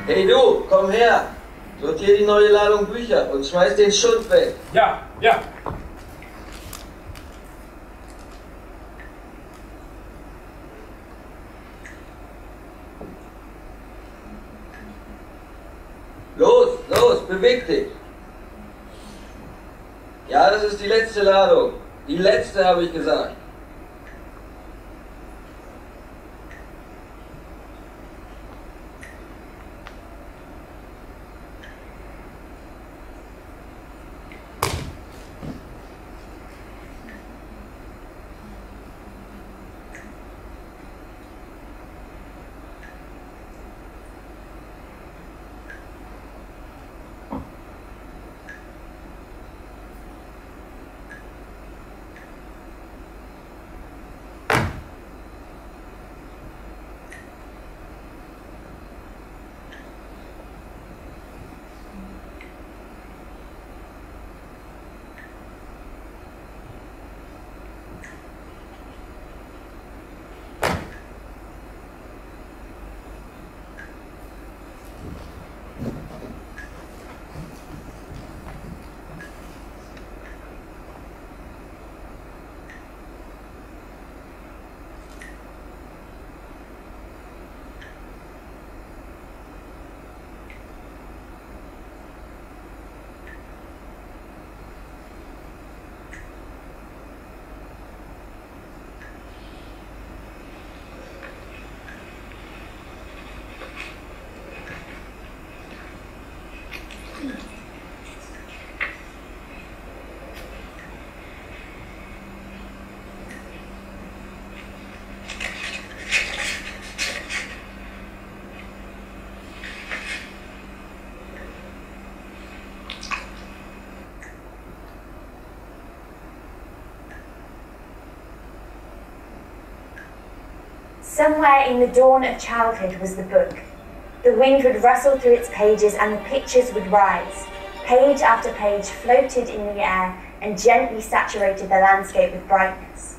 Hey du, komm her! Sortier die neue Ladung Bücher und schmeiß den Schund weg! Ja, ja! Los, los, beweg dich! Ja, das ist die letzte Ladung. Die letzte, habe ich gesagt. Somewhere in the dawn of childhood was the book. The wind would rustle through its pages and the pictures would rise. Page after page floated in the air and gently saturated the landscape with brightness.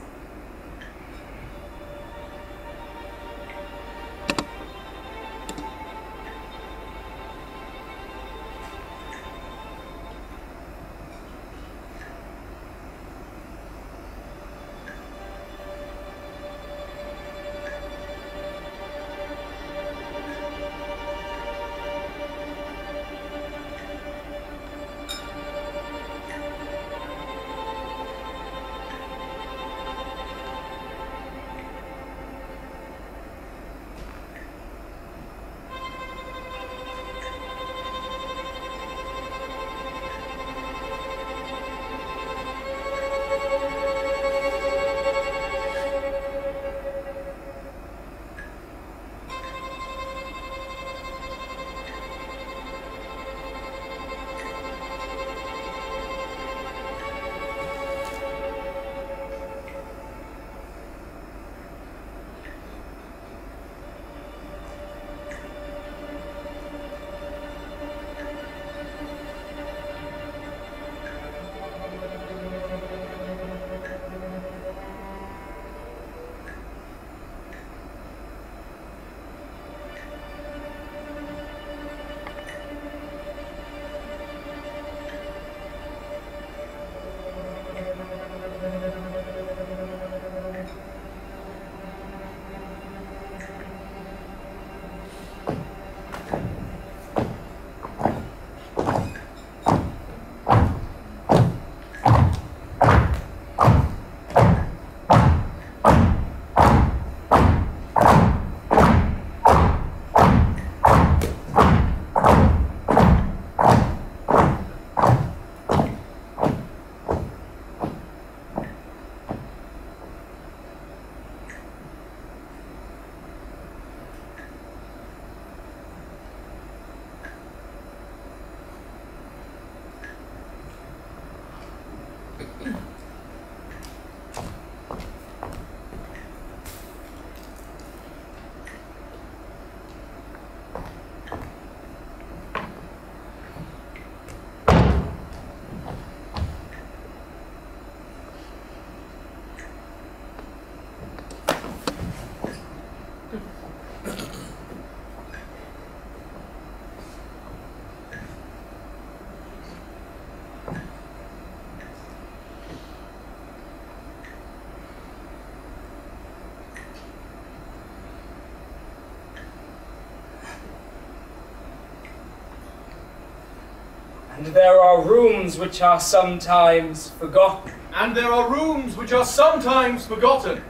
And there are rooms which are sometimes forgotten. And there are rooms which are sometimes forgotten.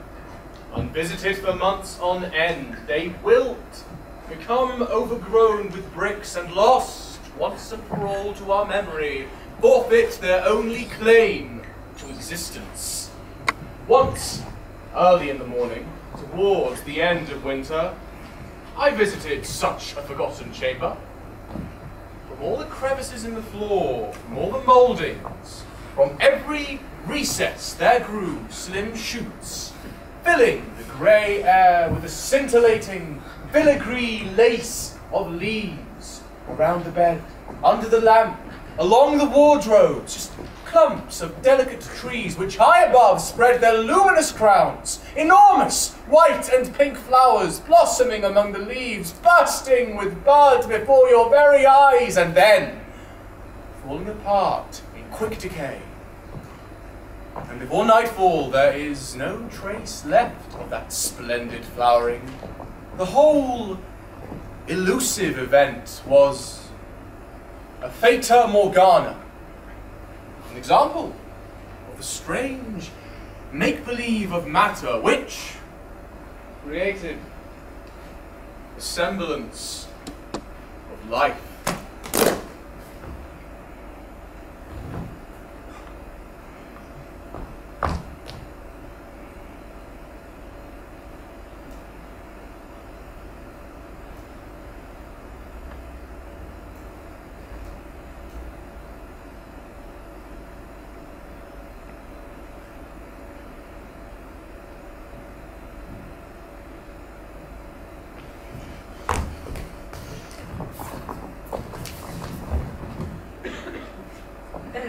Unvisited for months on end, they wilt, become overgrown with bricks and lost, once and for all to our memory, forfeit their only claim to existence. Once, early in the morning, towards the end of winter, I visited such a forgotten chamber. From all the crevices in the floor, from all the mouldings, from every recess there grew slim shoots, filling the grey air with a scintillating filigree lace of leaves around the bed, under the lamp, along the wardrobes, just clumps of delicate trees which high above spread their luminous crowns, enormous white and pink flowers blossoming among the leaves, bursting with bud before your very eyes, and then falling apart in quick decay. And before nightfall there is no trace left of that splendid flowering. The whole elusive event was a fata morgana, an example of the strange make-believe of matter which created a semblance of life.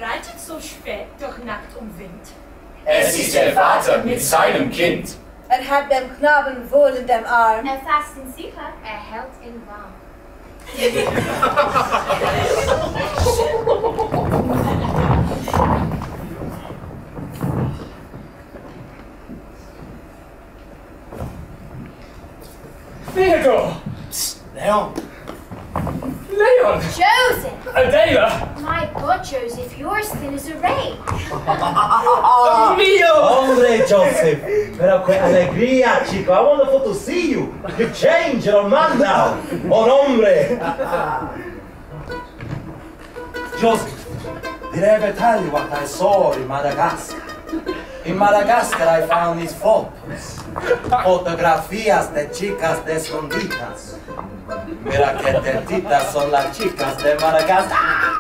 reitet so spät durch Nacht und Wind? Es ist der Vater mit seinem Kind. Hat dem Knaben wohl in dem Arm. Fasst ihn sicher, hält ihn warm. Theodore! Leon! Leon! Joseph! Adela! My God, Joseph, you're as thin as a rake. Mio! Hombre, Joseph! Pero qué alegría, chico! I'm wonderful to see you! You've changed, you're a man now! Oh, hombre! Joseph, did I ever tell you what I saw in Madagascar? In Madagascar I found these photos. Fotografías de chicas desnuditas. Mira que tetitas son las chicas de Madagascar.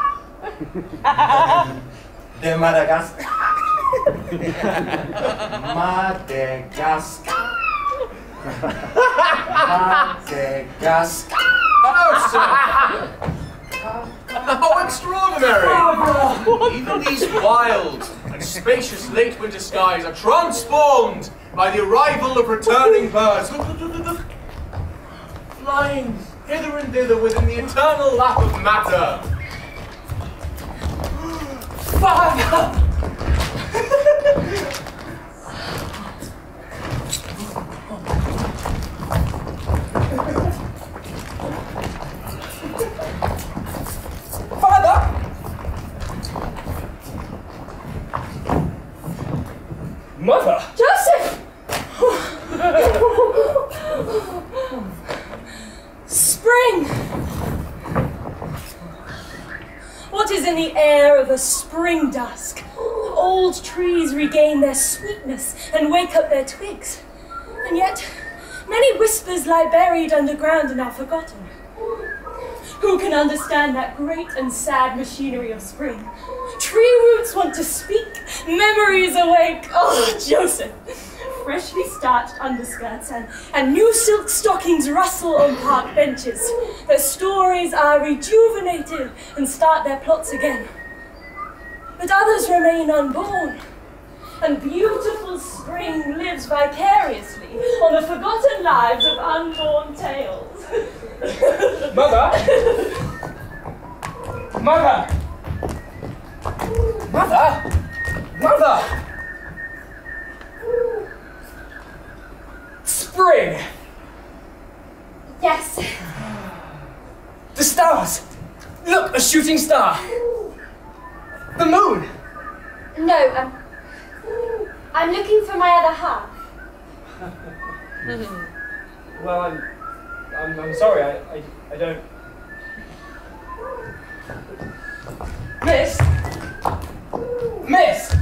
De Madagascar. Madagascar. Madagascar. How extraordinary! Even these wild and spacious late winter skies are transformed by the arrival of returning birds. Look, look, look, look, look. Flying hither and thither within the eternal lap of matter. Father! Mother! Joseph! Spring! What is in the air of a spring dusk? Old trees regain their sweetness and wake up their twigs. And yet, many whispers lie buried underground and are forgotten. Who can understand that great and sad machinery of spring? Tree roots want to speak, memories awake. Oh, Joseph! Freshly starched underskirts and new silk stockings rustle on park benches. Their stories are rejuvenated and start their plots again. But others remain unborn. And beautiful spring lives vicariously on the forgotten lives of unborn tales. Mother! Mother! Mother! Mother! Spring! Yes. The stars! Look, a shooting star! The moon! No, I'm looking for my other half. Well, I'm sorry, I don't... Miss! Miss!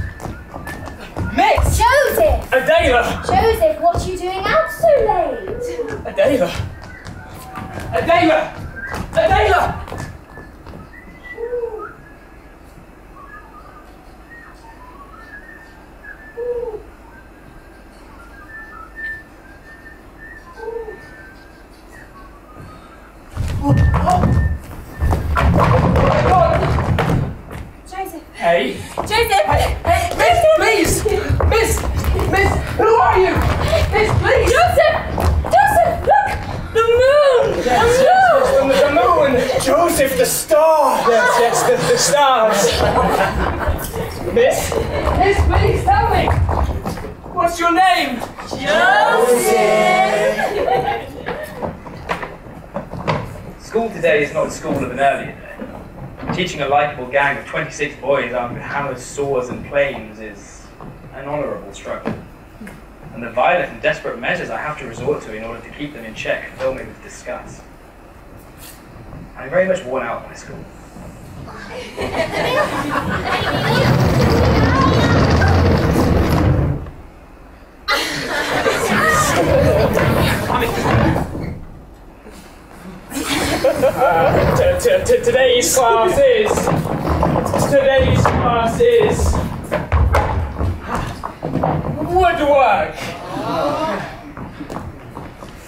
Miss! Joseph! Adela! Joseph, what are you doing out so late? Adela! Adela! Adela! Joseph. Hey! Joseph! Hey! Miss, please! Miss! Miss! Who are you? Miss, please! Joseph! Joseph, look! The moon! Yes, the moon! Joseph, the star! Yes, the stars! Miss? Miss, please, tell me! What's your name? Joseph! School today is not the school of an earlier day. Teaching a likeable gang of 26 boys armed with hammers, saws, and planes is an honourable struggle. And the violent and desperate measures I have to resort to in order to keep them in check fill me with disgust. I'm very much worn out by school. Today's class is woodwork.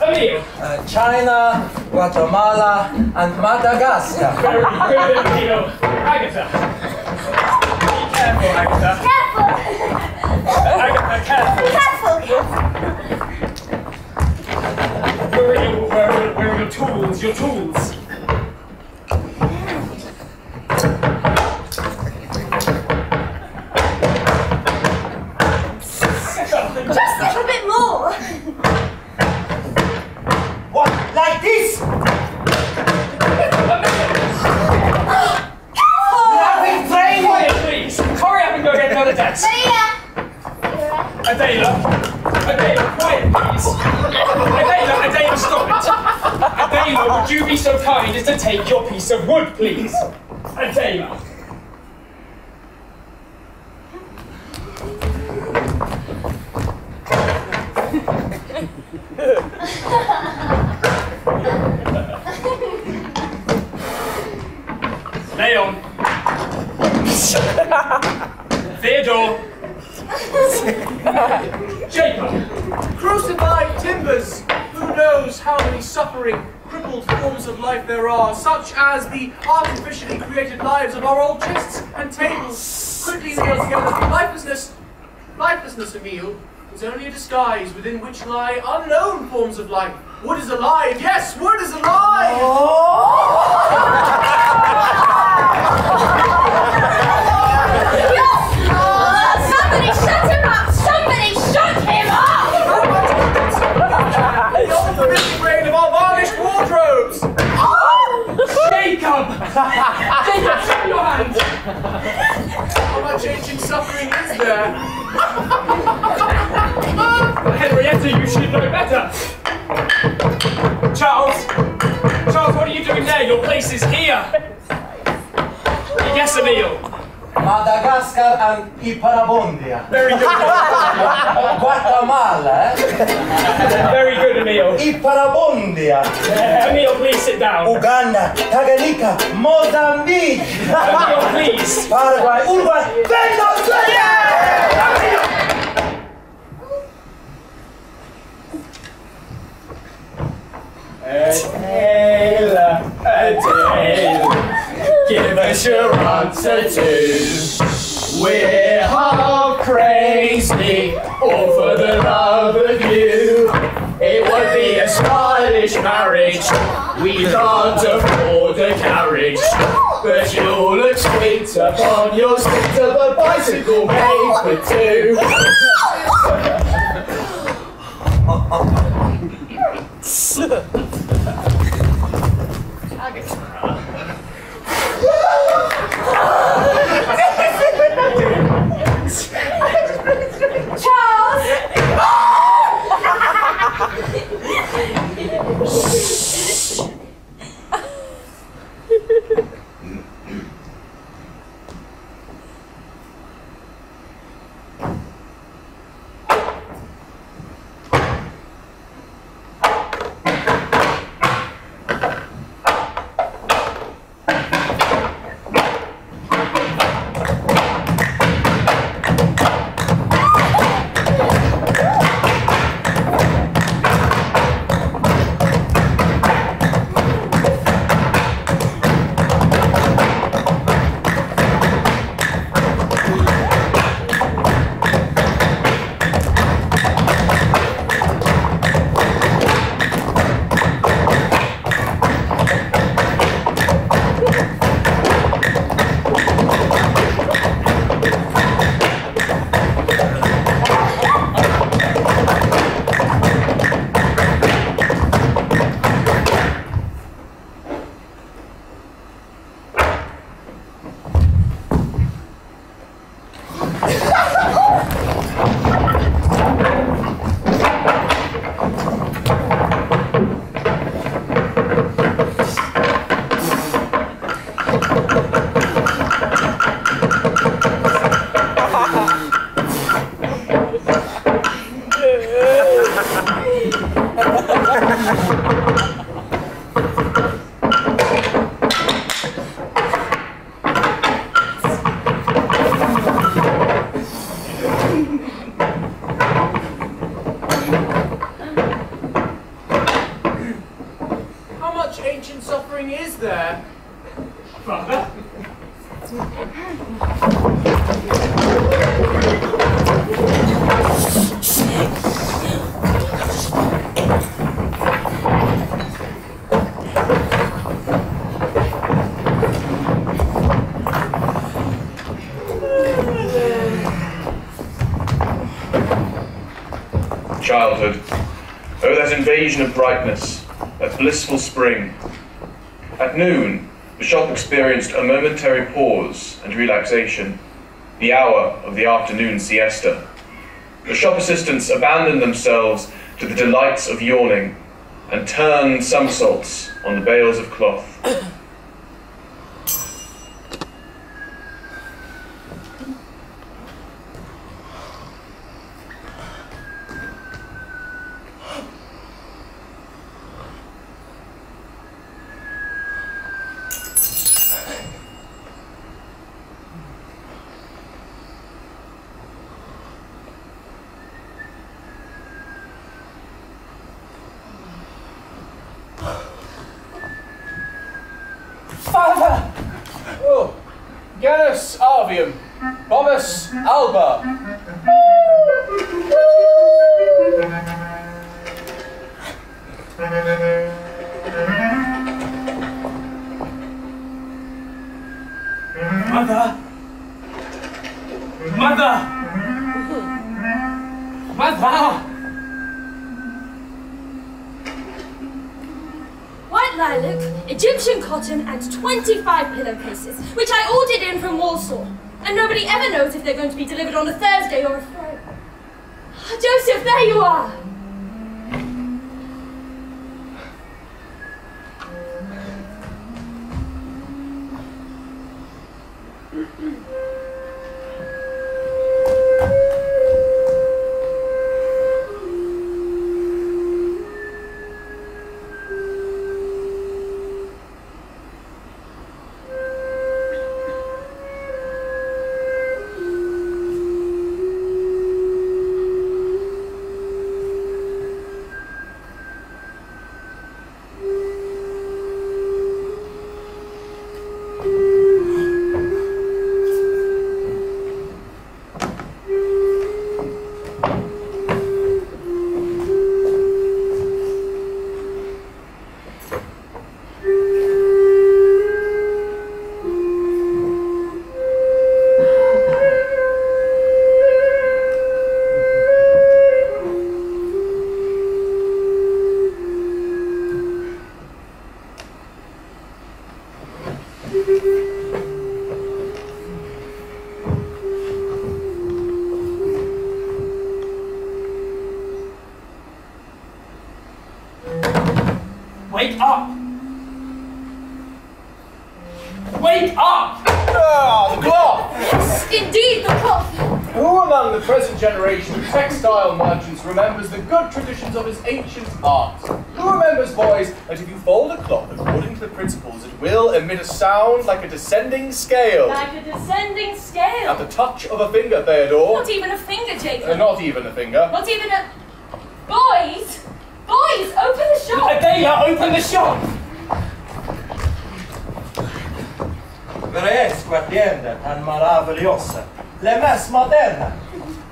Emil. China, Guatemala, and Madagascar. Very good, Emil. Agatha. Careful, Agatha. Careful! Agatha, careful. Careful! Where are your tools? Your tools. Just a little bit more! What? Like this? Nothing training! Quiet, please. Hurry up and go get another desk. Adela, quiet, please. Adela, stop it. Adela, would you be so kind as to take your piece of wood, please? Adela. Leon. Theodore. Jacob. Crucified timbers! Who knows how many suffering, crippled forms of life there are, such as the artificially created lives of our old chests and tables, quickly nailed together through lifelessness. Lifelessness, Emile, is only a disguise within which lie unknown forms of life. Wood is alive! Yes, wood is alive! Somebody shut him up! Somebody shut him up! The ultimate grain of our varnished wardrobes! Jacob! Jacob, show your hand! How much ancient suffering is there? Henrietta, you should know better! Charles! Charles, what are you doing there? Your place is here! Yes, Emile! Madagascar and Iparabondia. Very good. Guatemala, Very good, Emile. Iparabondia. Emile, please sit down. Uganda, Tanganyika, Mozambique. Emile, please. Paraguay, Uruguay, Venezuela! Adela, give us your answer too. We're half crazy, all for the love of you. It would be a stylish marriage, we can't afford a carriage. But you'll look sweet upon your seat of a bicycle made for two. Charles! Childhood. Oh, that invasion of brightness, that blissful spring. At noon, the shop experienced a momentary pause and relaxation, the hour of the afternoon siesta. The shop assistants abandoned themselves to the delights of yawning and turned somersaults on the bales of cloth. Father! Oh, Janus Avium, Bomus Alba. Mother! Mother! Mother! White lilac, Egyptian cotton, and 25 pillowcases, which I ordered in from Warsaw. And nobody ever knows if they're going to be delivered on a Thursday or a Friday. Joseph, there you are! Wake up! Wake up! Ah, the cloth! Yes, indeed, the cloth! Who among the present generation of textile merchants remembers the good traditions of his ancient art? Who remembers, boys, that if you fold a cloth according to the principles, it will emit a sound like a descending scale? Like a descending scale. At the touch of a finger, Theodore. Not even a finger, Jacob. Not even a finger. Not even a... Boys! Boys, open the shop! Adelia, open the shop! Riesco a tiende tan meravigliosa, le messe moderne.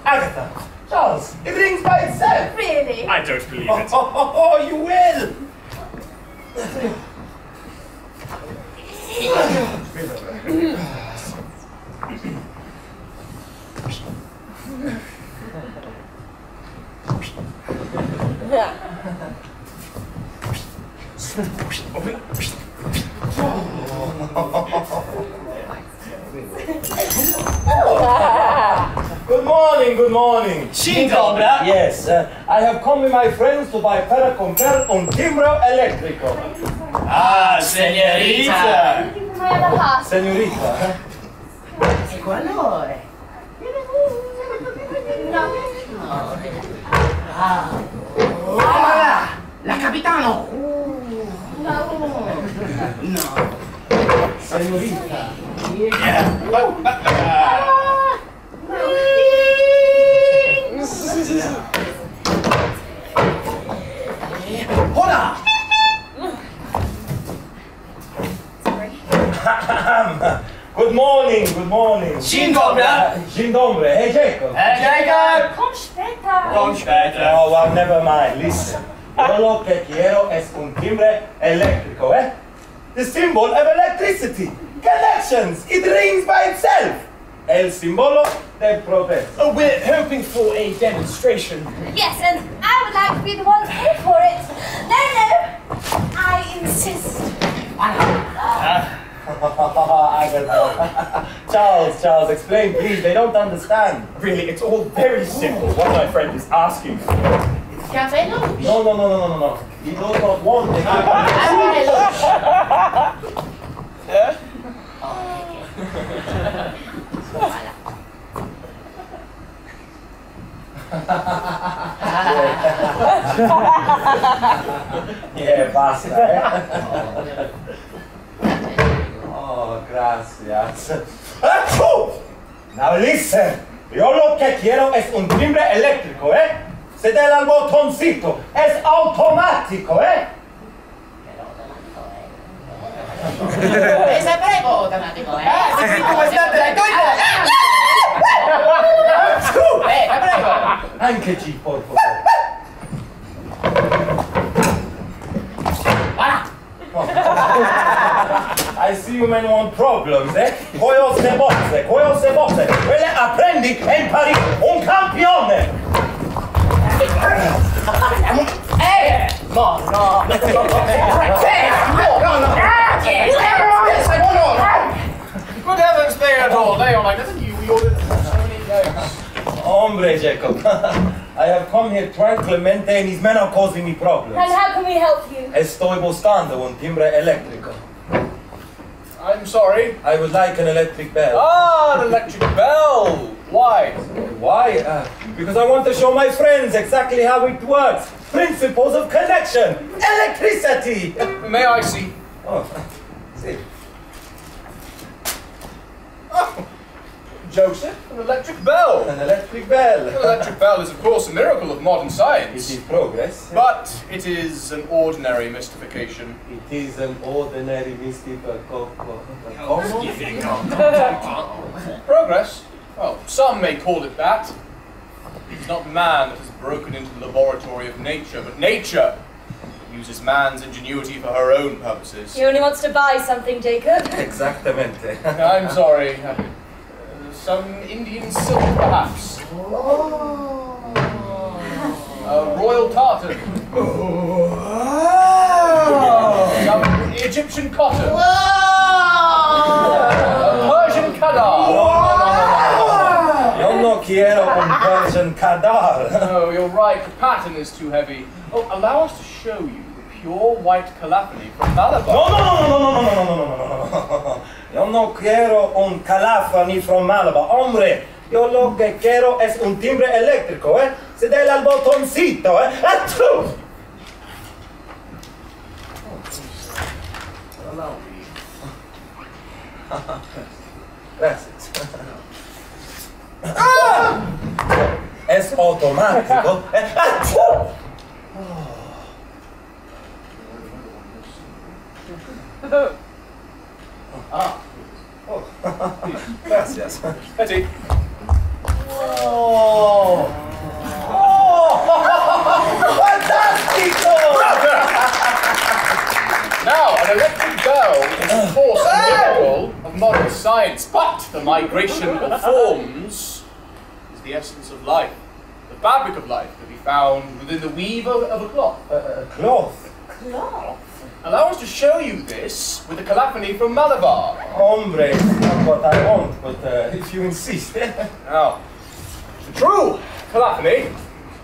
Agatha, Charles, it rings by itself. Really? I don't believe it. Oh, you will. Good morning, good morning. Shindola? Yes, I have come with my friends to buy para comprar un timbro eléctrico. Ah, señorita! My other half. Señorita, Qualore? No. Ah, la capitano! No. No. señorita. Hola! Good morning, good morning. Dzień dobry. Dzień dobry. Hey, Jacob. Hey, Jacob. Komm später. Komm später. Oh, well, never mind. Listen. Yo lo que quiero es un timbre eléctrico, eh? The symbol of electricity. Connections. It rings by itself. El símbolo del protesto. Oh, we're hoping for a demonstration. Yes, and I would like to be the one to pay for it. No, I insist. Charles, explain, please. They don't understand. Really, it's all very simple. What my friend is asking for. Cafe lunch. No. He does not want it. Cafe lunch. Yeah, basta, eh? Oh, gracias. Now listen. Yo lo que quiero es un timbre eléctrico, ¿eh? Se da al botoncito. Es automático, ¿eh? Ese prego automático, ¿eh? Sí, ¿cómo está? ¡Te la doy! Prego. Anche G, por favor. I see you men want problems, eh? Coglios de boxe. Quelle apprendi e impari un campione. No. Good heavens, they are all. They are like, isn't you? We ordered so many days. Hombre, Jacob. I have come here tranquilamente and these men are causing me problems. And how can we help you? Estoy buscando un timbre eléctrico. I'm sorry. I would like an electric bell. Ah, an electric bell. Why? Why? Because I want to show my friends exactly how it works. Principles of connection. Electricity. May I see? Oh, see. Oh, Joseph, an electric bell. An electric bell. An electric bell is, of course, a miracle of modern science. It is progress. But it is an ordinary mystification. It is an ordinary mystical Progress? Well, some may call it that. It's not man that has broken into the laboratory of nature, but nature uses man's ingenuity for her own purposes. He only wants to buy something, Jacob. Exactamente. I'm sorry. Some Indian silk, perhaps. A royal tartan. Some Egyptian cotton. A Persian khadar. Yo no quiero un Persian khadar. No, you're right. The pattern is too heavy. Oh, allow us to show you the pure white calaphony from Malabar. No. Yo no quiero un calaphony from Malabar. Hombre, yo lo que quiero es un timbre eléctrico, ¿eh? Se da al botoncito, ¿eh? ¡Achú! Allow me. Gracias. Es automático. ¡Achú! Gracias. Betty. Fantastico! Now, an electric bell is of course a miracle of modern science, but the migration of forms is the essence of life. The fabric of life can be found within the weave of a cloth. Cloth? Cloth? Allow us to show you this with the calaphony from Malabar. Hombre, it's not what I want, but if you insist. Now, the true calaphony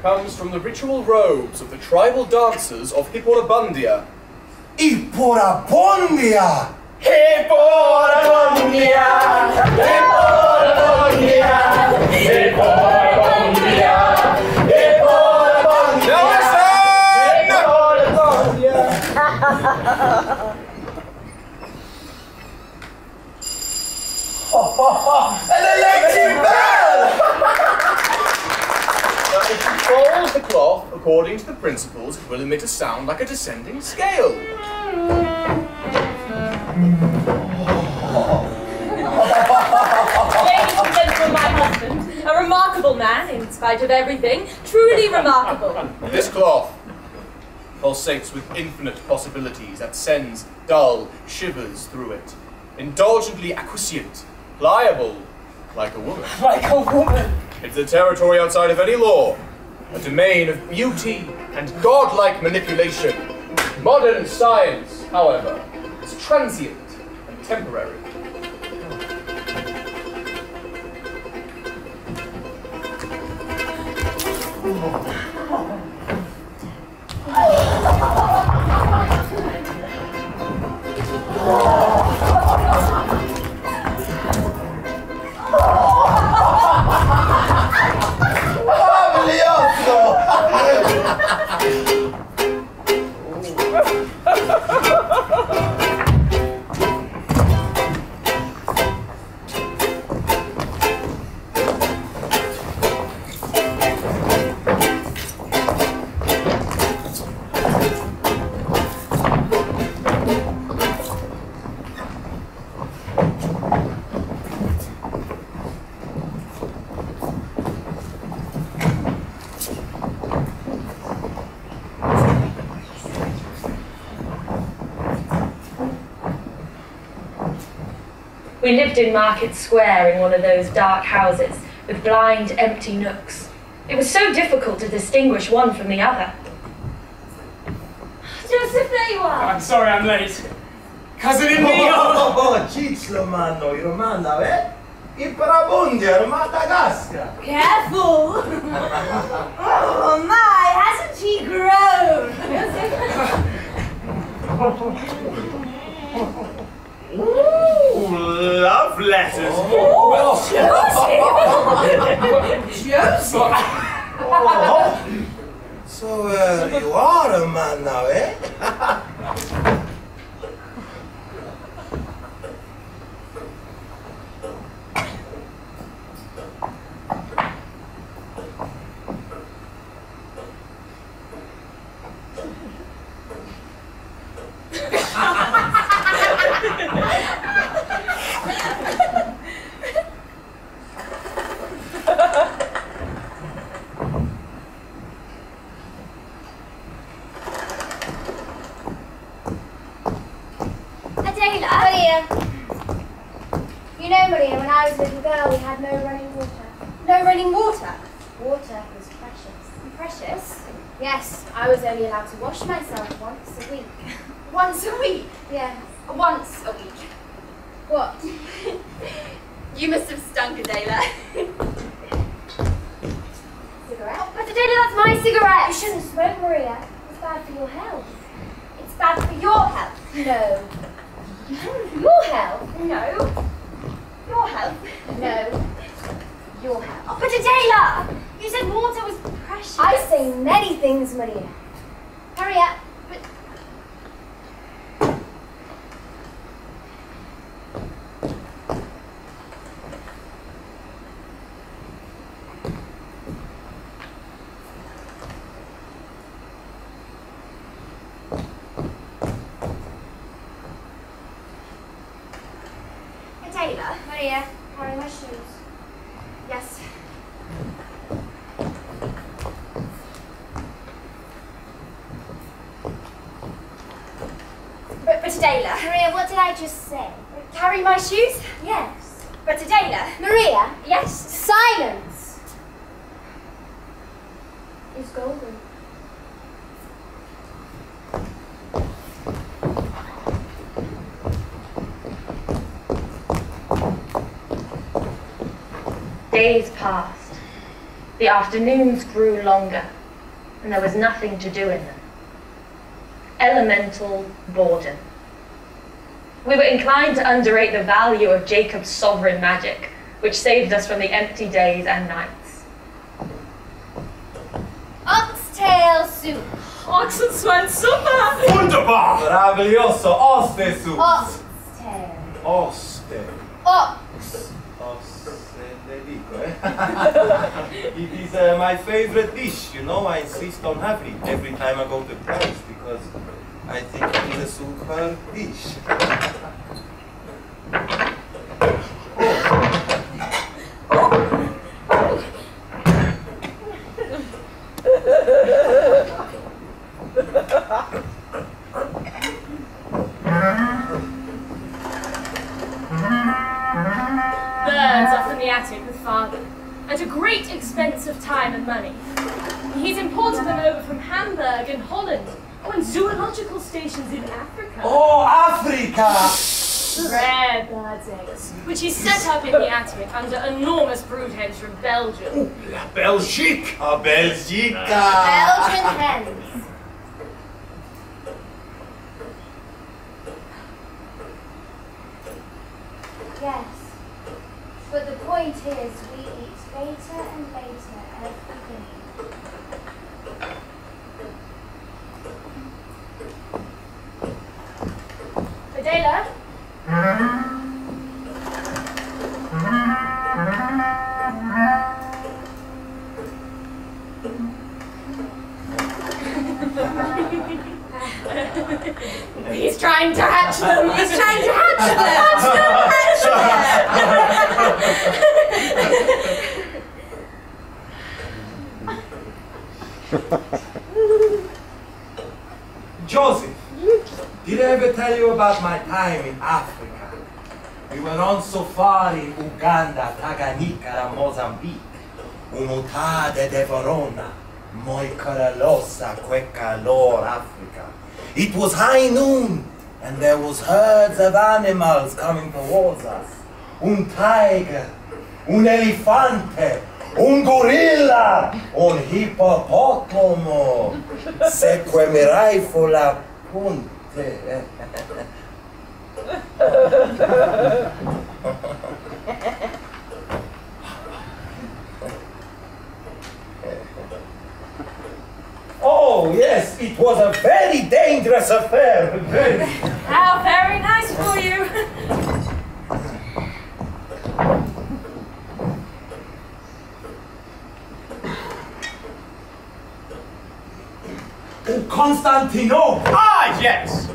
comes from the ritual robes of the tribal dancers of Hippodrome. Hippodrome! An electric bell! Now, if you fold the cloth according to the principles, it will emit a sound like a descending scale. spite of everything, truly remarkable. This cloth pulsates with infinite possibilities that sends dull shivers through it. Indulgently acquiescent, pliable, like a woman. Like a woman! It's the territory outside of any law, a domain of beauty and godlike manipulation. Modern science, however, is transient and temporary. We lived in Market Square in one of those dark houses with blind, empty nooks. It was so difficult to distinguish one from the other. Joseph, there you are. I'm sorry I'm late. Cousin in me. Ciclo, manno, I romana, eh? I Brabundia, Madagascar. Careful. Oh my, hasn't she grown? Ooh, love letters. Oh, Joseph. Oh. So, you are a man now, eh? You know, Maria, when I was a little girl, we had no running water. No running water? Water was precious. Precious? Yes, I was only allowed to wash myself once a week. Once a week? Yes. Once a week. What? You must have stunk, Adela. Cigarette? Oh, but Adela, that's my cigarette. You shouldn't smoke, Maria. It's bad for your health. It's bad for your health. No. Your health? No. Your health? No. Your health. Oh, but Adela, you said water was precious. I say many things, Maria. Hurry up. But... Adela. Maria, carry my shoes. Yes. But Adela. Maria, what did I just say? Carry my shoes? Yes. But Adela. Maria? Yes. Silence is golden. Days passed. The afternoons grew longer, and there was nothing to do in them. Elemental boredom. We were inclined to underrate the value of Jacob's sovereign magic, which saved us from the empty days and nights. Oxtail soup. Oxenswansuppe! Wunderbar! Meraviglioso! Oste soup! Oxtail. Oste. Ox. It is my favorite dish, you know. I insist on having it every time I go to Paris because I think it is a super dish. great expense of time and money. He's imported them over from Hamburg and Holland, and zoological stations in Africa. Oh, Africa! Rare birds' eggs, which he set up in the attic under enormous broodhens from Belgium. La Belgique! Oh, Belgica! Belgian hens. Yes. But the point is, we eat later and later every day. Adela? He's trying to hatch them! He's trying to hatch them! Joseph, did I ever tell you about my time in Africa? We were on safari in Uganda, Tanganyika, and Mozambique. Un'utade de Verona, moi caralosa, que calor, Africa. It was high noon, and there was herds of animals coming towards us. Un tiger, un elefante, un gorilla, un hippopotamo. Seque mi rifle punte. Oh, yes, it was a very dangerous affair. How very nice for you. Constantinople! Ah, yes!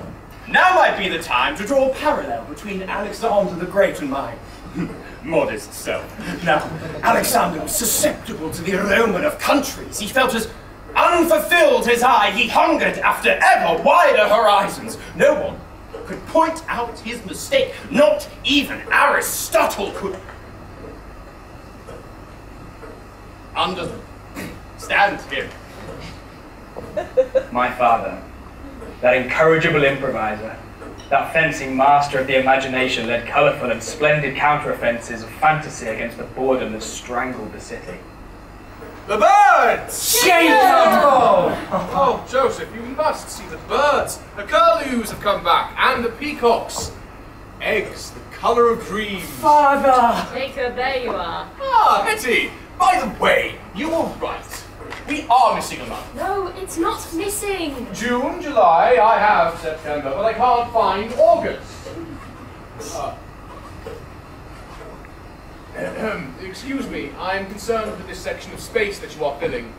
Now might be the time to draw a parallel between Alexander the Great and my modest self. Now, Alexander was susceptible to the aroma of countries. He felt as unfulfilled as I. He hungered after ever wider horizons. No one could point out his mistake. Not even Aristotle could understand him. My father, that incorrigible improviser, that fencing master of the imagination, led colourful and splendid counter-offences of fantasy against the boredom that strangled the city. The birds! Jacob! Oh, Joseph, you must see the birds. The curlews have come back, and the peacocks. Eggs, the colour of dreams. Father! Jacob, there you are. Ah, Hetty, by the way, you were right. We are missing a month. No, it's not missing. June, July, I have September, but I can't find August. Excuse me, I'm concerned with this section of space that you are filling.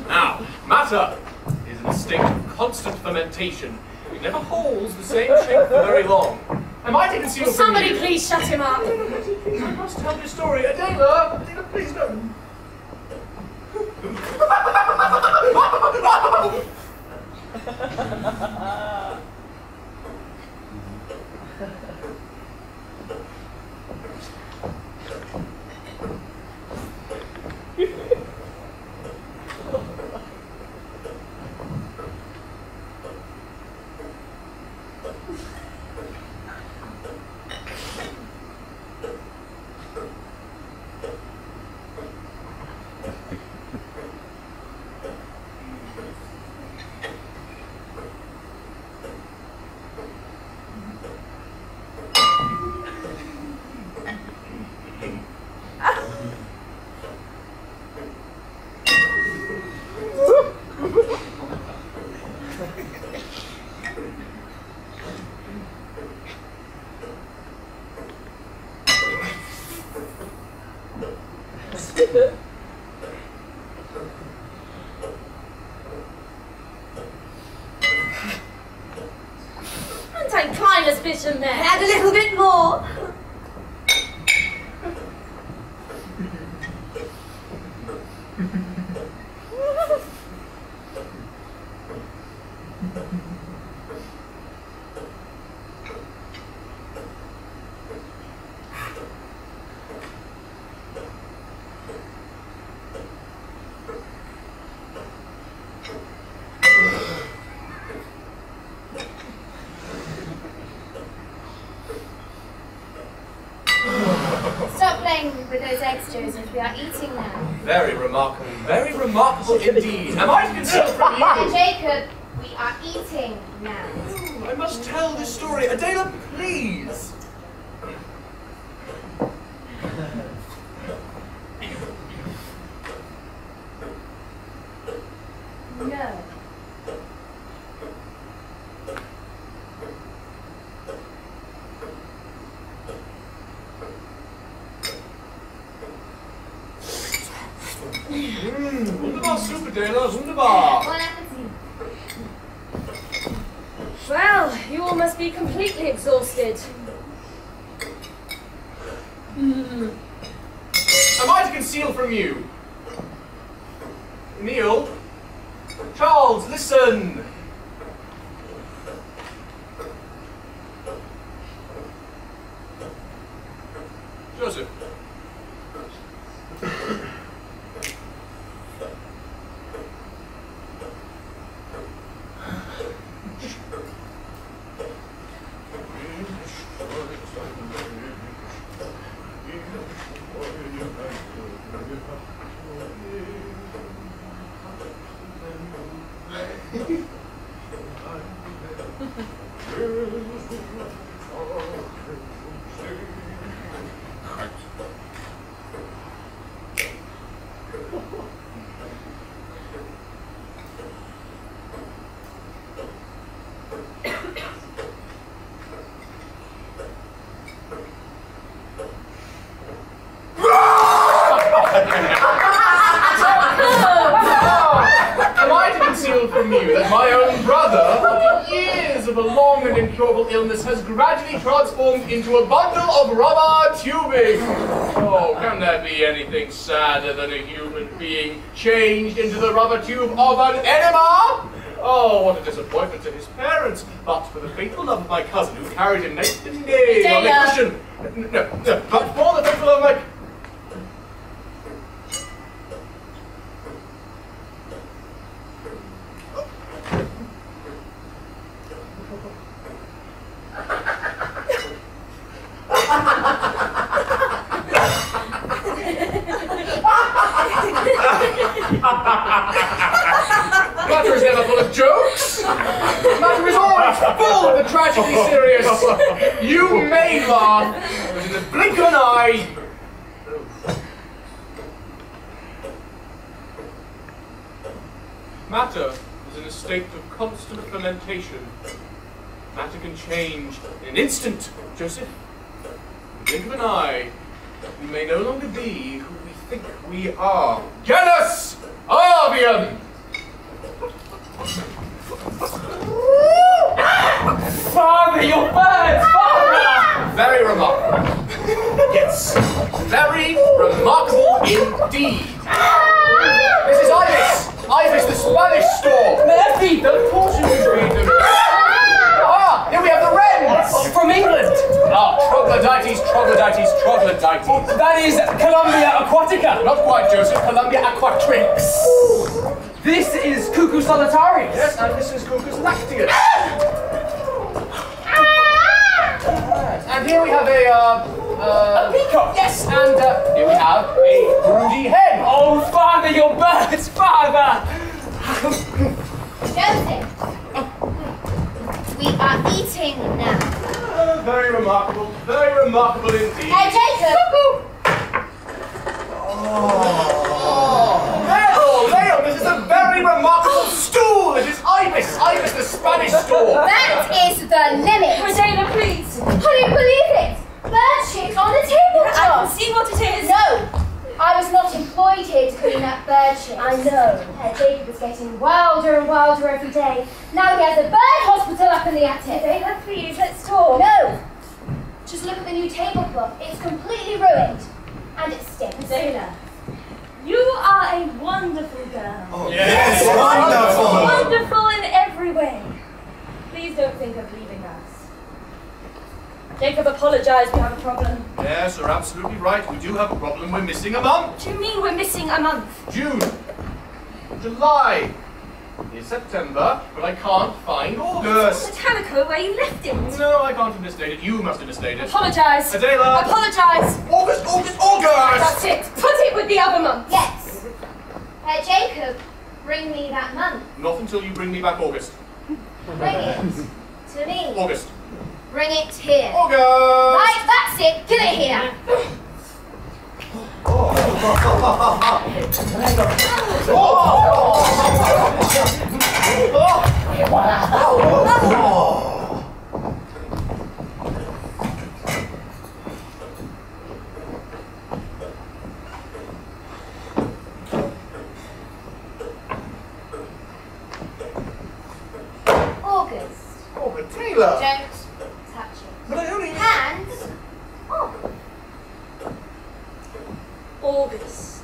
Now, matter is in a state of constant fermentation. It never holds the same shape for very long. I might even see Will somebody please shut him up? I must tell you a story. Adela, please no. Aren't I kind of suspicion there? Add a little bit more. Stop playing with those eggs, Joseph. We are eating now. Very remarkable indeed. Am I to conceal from you? Jacob, we are eating now. I must tell this story. Adela, please. No. Wunderbar, super, Adela, wunderbar. Bon appetit. Well, you all must be completely exhausted. Am I to conceal from you? Neil? Charles, listen! Joseph. That my own brother, after years of a long and incurable illness, has gradually transformed into a bundle of rubber tubing. Oh, can there be anything sadder than a human being changed into the rubber tube of an enema? Oh, what a disappointment to his parents, but for the faithful love of my cousin who carried him night and day on the cushion. No, but for the faithful love of my... Matter is never full of jokes. Matter is always full of the tragically serious. You may laugh, but in the blink of an eye. Matter is in a state of constant fermentation. Matter can change in an instant, Joseph. In the blink of an eye, we may no longer be who we think we are. Genus Avium! Father, your birds! Father! Very remarkable. Yes, very remarkable indeed. This is Ibis! Ibis, the Spanish storm! May I feed them? Of course you can read them. Ah, here we have the wrens! From England! Ah, troglodytes, troglodytes, troglodytes. That is Columbia aquatica. Not quite, Joseph. Columbia aquatrix. This is Cuckoo solitarius. Yes, and this is Cuckoo's lacteus. And here we have a peacock. Yes, and here we have a broody hen. Oh, Father, your birds, Father! Joseph, we are eating now. Very remarkable indeed. Hey, Jacob! Leo, this is a very remarkable stool. It is Ibis, the Spanish stool. That is the limit. Adela, please. I don't believe it. Bird shit on the tabletop. I can see what it is. No, I was not employed here to clean up bird shit. I know. Jacob was getting wilder and wilder every day. Now he has a bird hospital up in the attic. Adela, please, let's talk. No. Just look at the new tablecloth. It's completely ruined. And it stinks. Adela, you are a wonderful girl. Oh, yes, wonderful! Wonderful in every way. Jacob, apologise, we have a problem. Yes, you're absolutely right. We do have a problem. We're missing a month. What do you mean we're missing a month? June. July. It's September, but I can't find August. It's the calico where you left it. No, I can't have mislaid it. You must have mislaid it. Apologise. Adela. Apologise. August, August, August! That's it. Put it with the other month. Yes. Jacob, bring me that month. Not until you bring me back August. Bring it to me. August. Bring it here. August! Right, that's it. Get it here. August. Oh, but Taylor! Don't touch it. But I only... Hands off. August.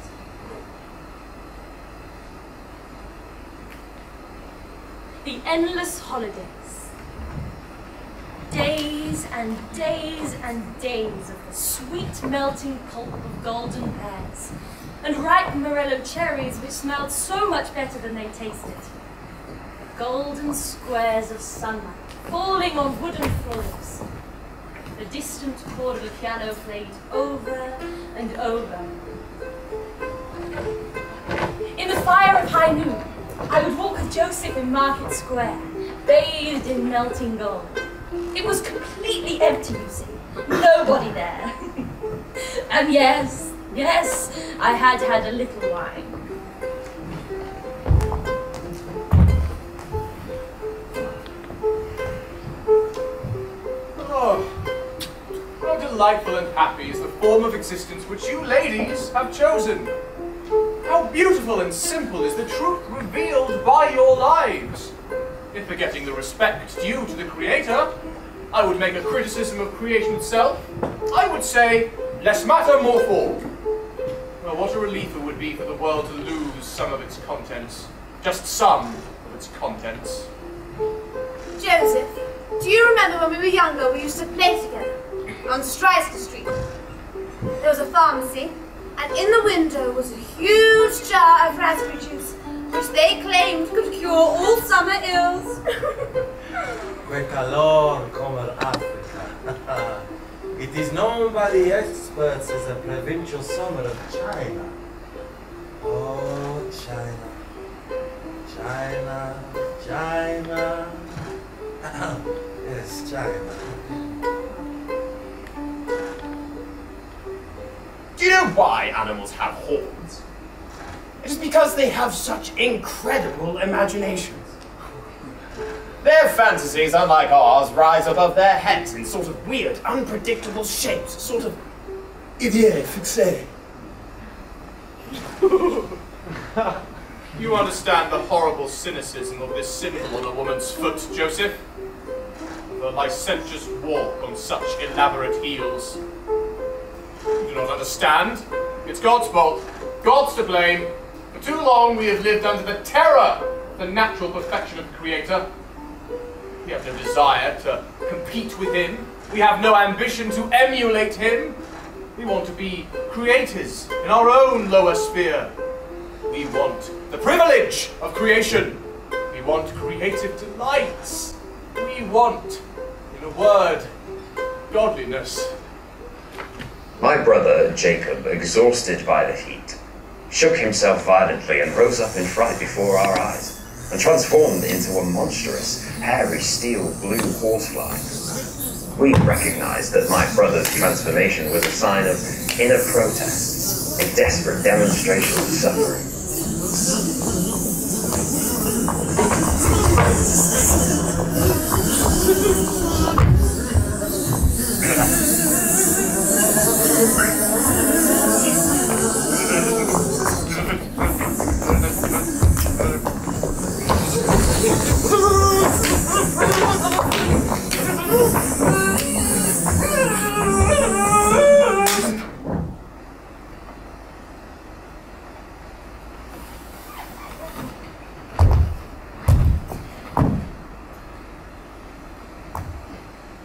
The endless holidays. Days and days and days of the sweet melting pulp of golden pears and ripe morello cherries which smelled so much better than they tasted. Golden squares of sunlight falling on wooden floors. The distant chord of a piano played over and over. In the fire of high noon, I would walk with Joseph in Market Square, bathed in melting gold. It was completely empty, you see. Nobody there. And yes, I had had a little wine. Oh, how delightful and happy is the form of existence which you ladies have chosen. How beautiful and simple is the truth revealed by your lives. If forgetting the respect due to the Creator, I would make a criticism of creation itself, I would say, less matter, more form. Well, what a relief it would be for the world to lose some of its contents. Just some of its contents. Joseph, do you remember when we were younger we used to play together on Stryster Street? There was a pharmacy, and in the window was a huge jar of raspberry juice, which they claimed could cure all summer ills. Que calor como Africa. It is known by the experts as the provincial summer of China. Oh, China. China, China. Yes, China. Do you know why animals have horns? It is because they have such incredible imaginations. Their fantasies, unlike ours, rise above their heads in sort of weird, unpredictable shapes, sort of aviary fixé. You understand the horrible cynicism of this symbol on a woman's foot, Joseph? The licentious walk on such elaborate heels. You do not understand? It's God's fault. God's to blame. For too long we have lived under the terror of the natural perfection of the Creator. We have no desire to compete with Him. We have no ambition to emulate Him. We want to be creators in our own lower sphere. We want the privilege of creation. We want creative delights. We want, in a word, godliness. My brother, Jacob, exhausted by the heat, shook himself violently and rose up in fright before our eyes, and transformed into a monstrous, hairy, steel blue horsefly. We recognized that my brother's transformation was a sign of inner protest, a desperate demonstration of suffering.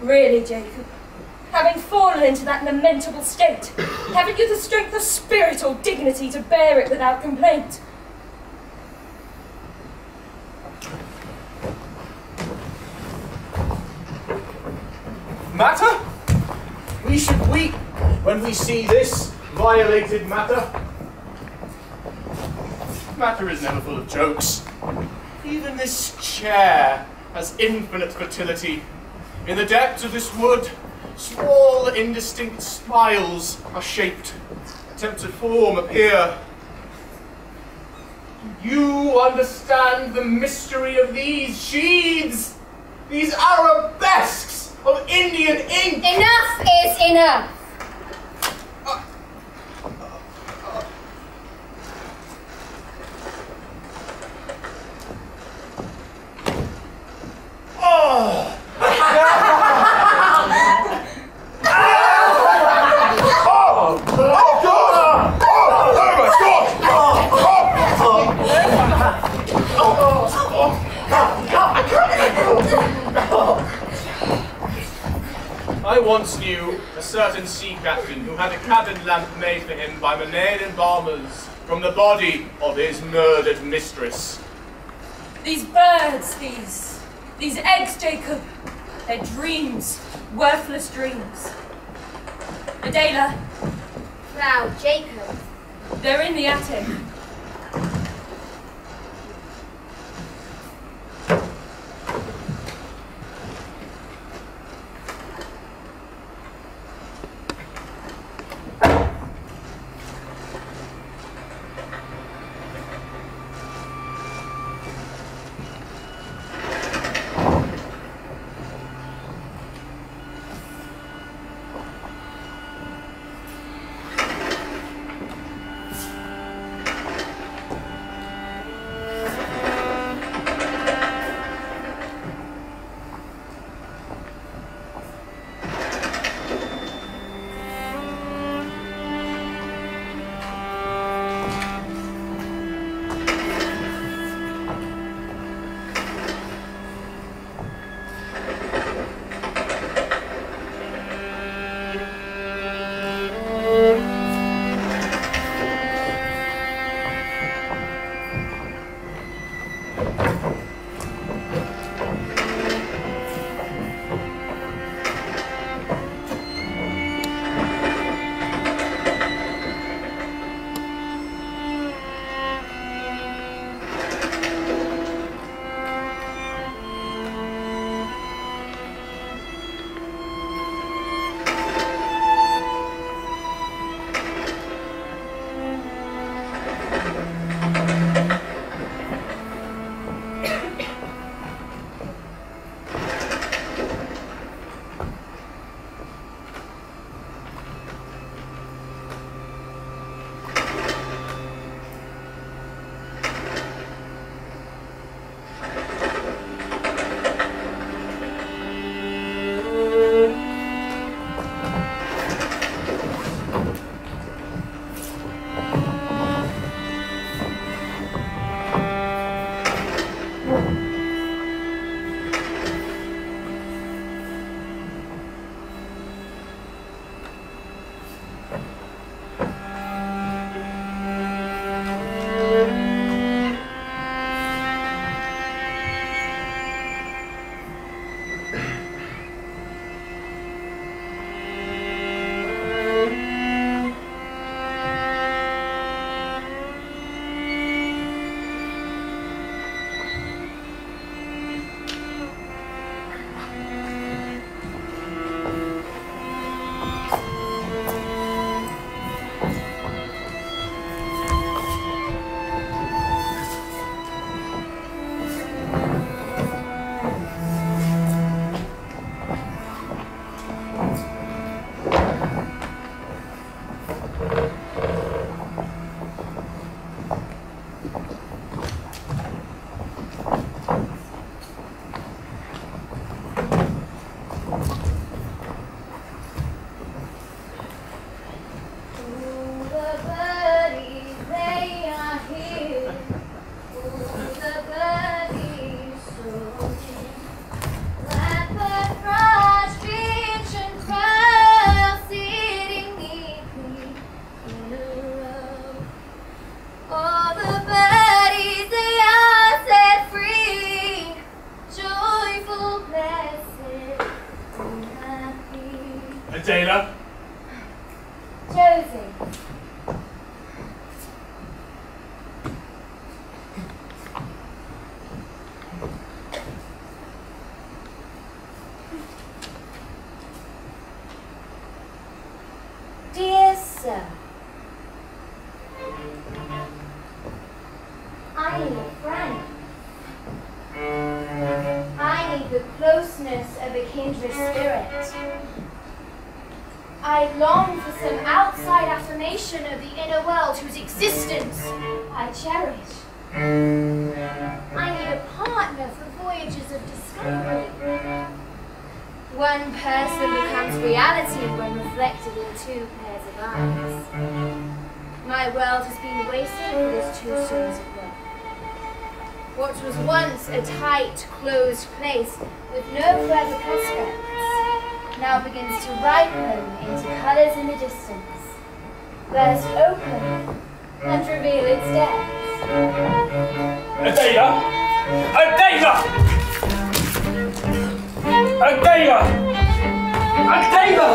Really, Jacob? having fallen into that lamentable state, haven't you the strength of spirit or dignity to bear it without complaint? Matter? We should weep when we see this violated matter. Matter is never full of jokes. Even this chair has infinite fertility. In the depths of this wood, small indistinct spiles are shaped. Attempts at form appear. Do you understand the mystery of these sheaths? These arabesques of Indian ink? Enough is enough. Oh! I once knew a certain sea captain who had a cabin lamp made for him by Maynard embalmers from the body of his murdered mistress. These birds, these eggs, Jacob, they're dreams, worthless dreams. Adela. Now, Jacob. They're in the attic. Adela. Josie. Dear sir, I need a friend. I need the closeness of a kindred spirit. I long for some outside affirmation of the inner world whose existence I cherish. I need a partner for voyages of discovery. One person becomes reality when reflected in two pairs of eyes. My world has been wasted with its two souls at work. What was once a tight, closed place with no further prospects now begins to ripen into colours in the distance, burst open and reveal its depths. Adela! Adela! Adela! Adela!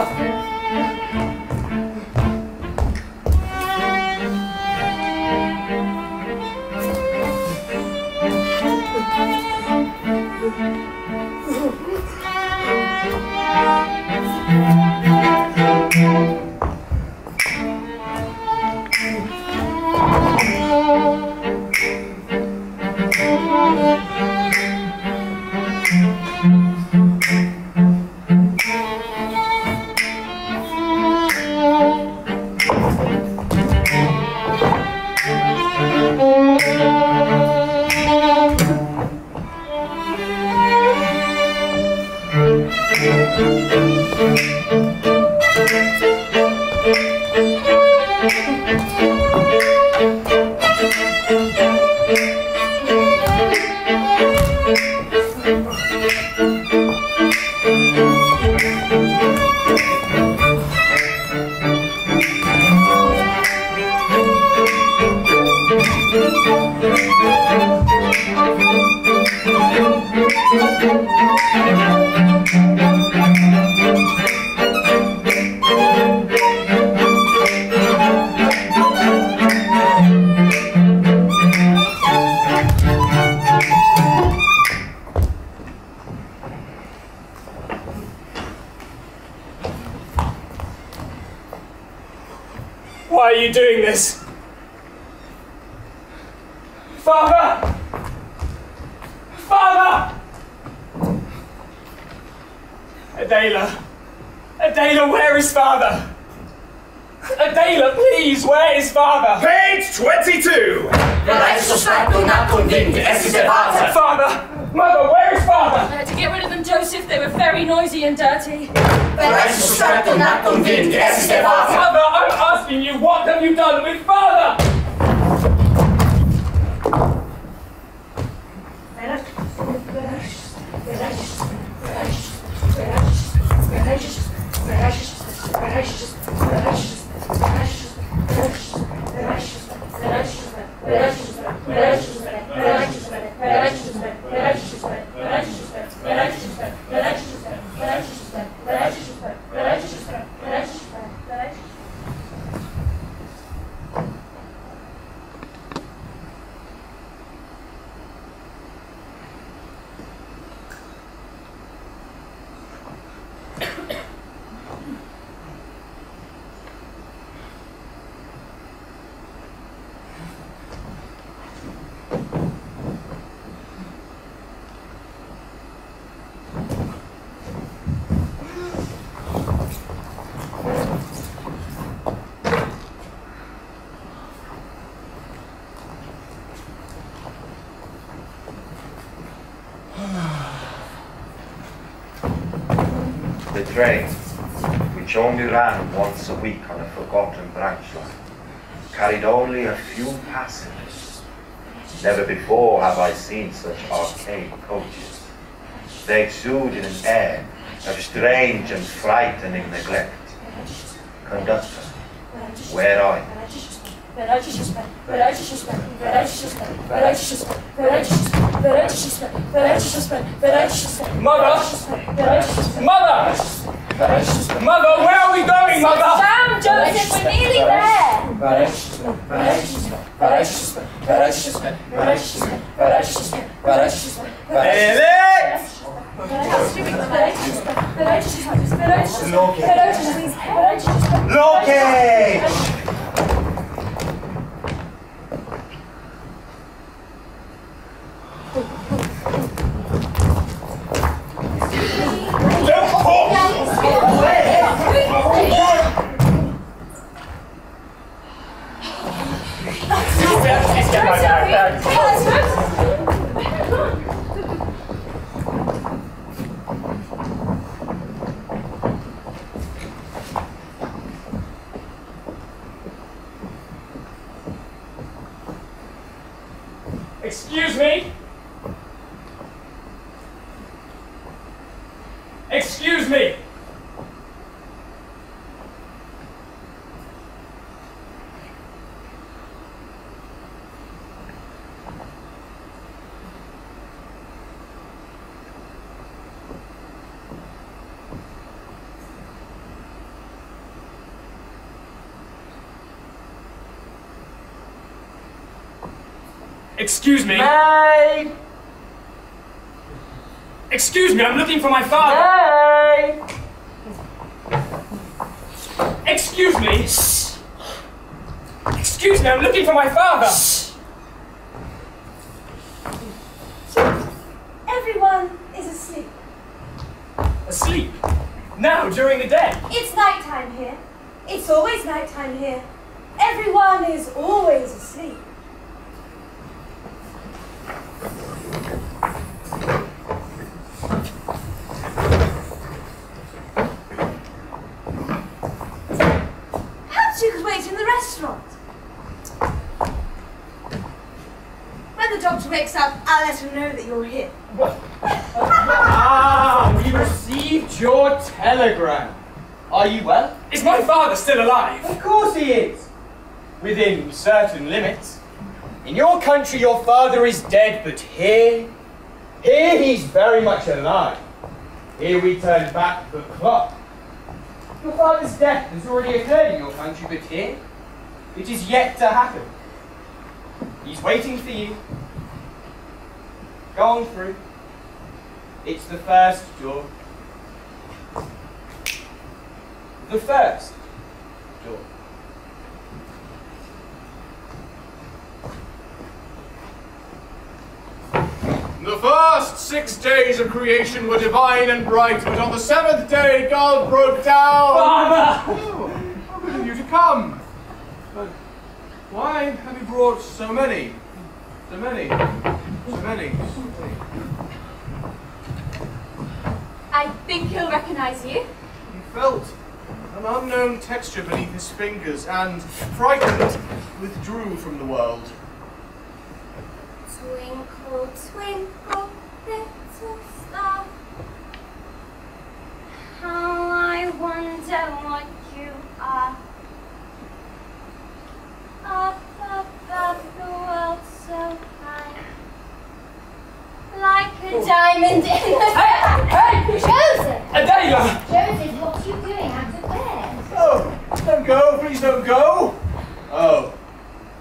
Why are you doing this? Father! Father! Adela! Adela, where is Father? Adela, please, where is Father? Page 22! Father! Mother, where is Father? To get rid of them, Joseph, they were very noisy and dirty. Mother, I'm asking you, what have you done with Father? The train, which only ran once a week on a forgotten branch line, carried only a few passengers. Never before have I seen such archaic coaches. They exuded an air of strange and frightening neglect. Conductor, where are you? Mother! Mother! Mother, where are we going, Mother? Sit down, Joseph, we're nearly there. Excuse me? Excuse me! Excuse me. May! Excuse me, I'm looking for my father. May! Excuse me. Excuse me, I'm looking for my father. Everyone is asleep. Asleep? Now, during the day? It's nighttime here. It's always nighttime here. Everyone is always asleep. Perhaps you could wait in the restaurant. When the doctor wakes up, I'll let him know that you're here. Ah, we received your telegram. Are you well? Is my father still alive? Of course he is. Within certain limits. In your country, your father is dead, but here he's very much alive. Here we turn back the clock. Your father's death has already occurred in your country, but here it is yet to happen. He's waiting for you. Go on through. It's the first door. The first door. The first 6 days of creation were divine and bright, but on the 7th day God broke down. Father! Oh, how good of you to come. But why have you brought so many? So many. I think he'll recognize you. He felt an unknown texture beneath his fingers and, frightened, withdrew from the world. Twinkle, twinkle, little star, how I wonder what you are. Up above the world so high, like a diamond in the Hey! Joseph! Adela! Joseph, what are you doing out of bed? Oh, don't go, please don't go. Oh,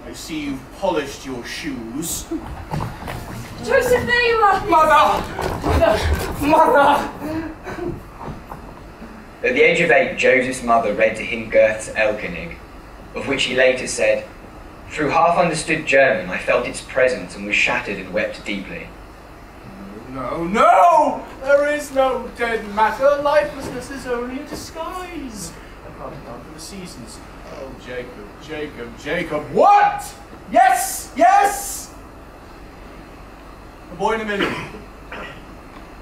I see you've polished your shoes. Joseph, there you are! Mother! At the age of 8, Joseph's mother read to him Goethe's Elkenig, of which he later said, "Through half-understood German, I felt its presence and was shattered and wept deeply." No! There is no dead matter. Lifelessness is only a disguise. I can't account for the seasons. Oh, Jacob. What? Yes! A boy in a million.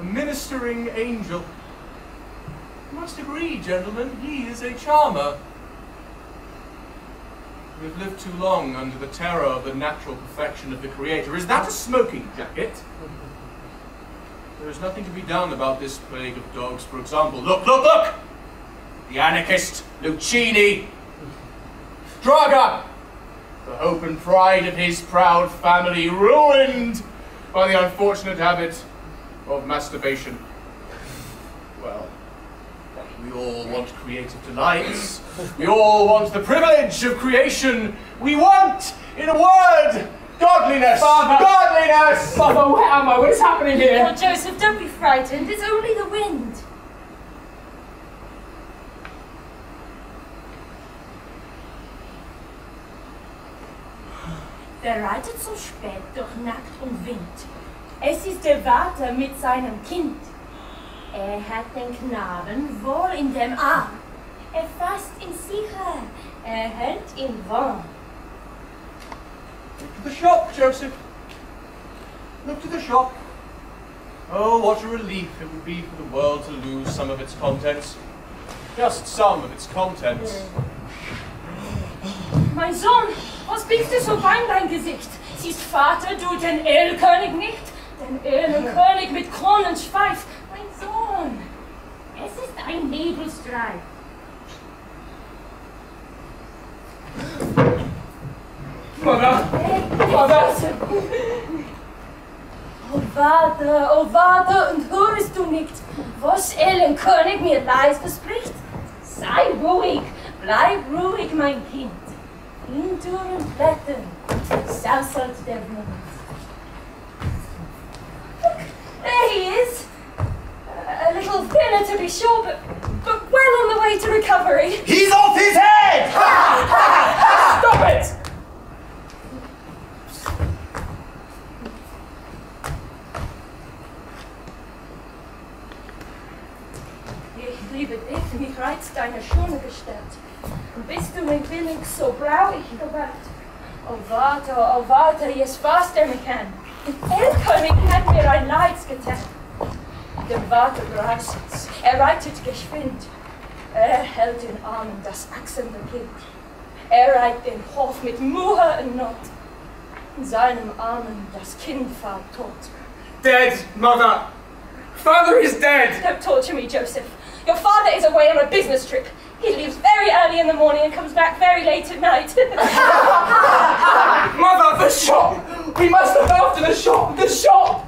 A ministering angel. You must agree, gentlemen, he is a charmer. We have lived too long under the terror of the natural perfection of the Creator. Is that a smoking jacket? There is nothing to be done about this plague of dogs, for example. Look! The anarchist, Lucchini. Draga! The hope and pride of his proud family, ruined by the unfortunate habit of masturbation. Well, We all want creative delights. We all want the privilege of creation. We want, in a word, godliness. Father! Godliness! Father, where am I? What is happening here? Oh, Joseph, don't be frightened. It's only the wind. Wer reitet so spät durch Nacht und Wind? Es ist der Vater mit seinem Kind. Hat den Knaben wohl in dem Arm. Fasst ihn sicher. Hält ihn warm. Look to the shop, Joseph. Look to the shop. Oh, what a relief it would be for the world to lose some of its contents. Just some of its contents. Mein Sohn, was biegst du so bei dein Gesicht? Siehst Vater du den Erlkönig nicht? Den Erlkönig mit Kronenschweif. Mein Sohn, es ist ein Nebelstreif. Mother! Mother! Oh Vater, und hörst du nicht, was Erlkönig mir leis verspricht? Sei ruhig, bleib ruhig, mein Kind. In dürren Blättern sausert der Wind. Look, there he is. A little thinner to be sure, but well on the way to recovery. He's off his head! Ha! Ha! Ha! Stop it! Ich liebe dich, mich reizt deine schöne Gestalt. Und bist du mit Willen so blauig geworden? Oh Vater, jetzt fasst er mich an. Der Erlkönig hat mir ein Leids getan. Der Vater greift es, reitet geschwind. Hält in Armen das wachsende Kind. Reitet den Hof mit Mühe und Not. In seinem Armen das Kind fällt tot. Dead, Mother! Father is dead! Don't torture me, Joseph. Your father is away on a business trip. He leaves very early in the morning and comes back very late at night. Mother, the shop! We must look after the shop! The shop!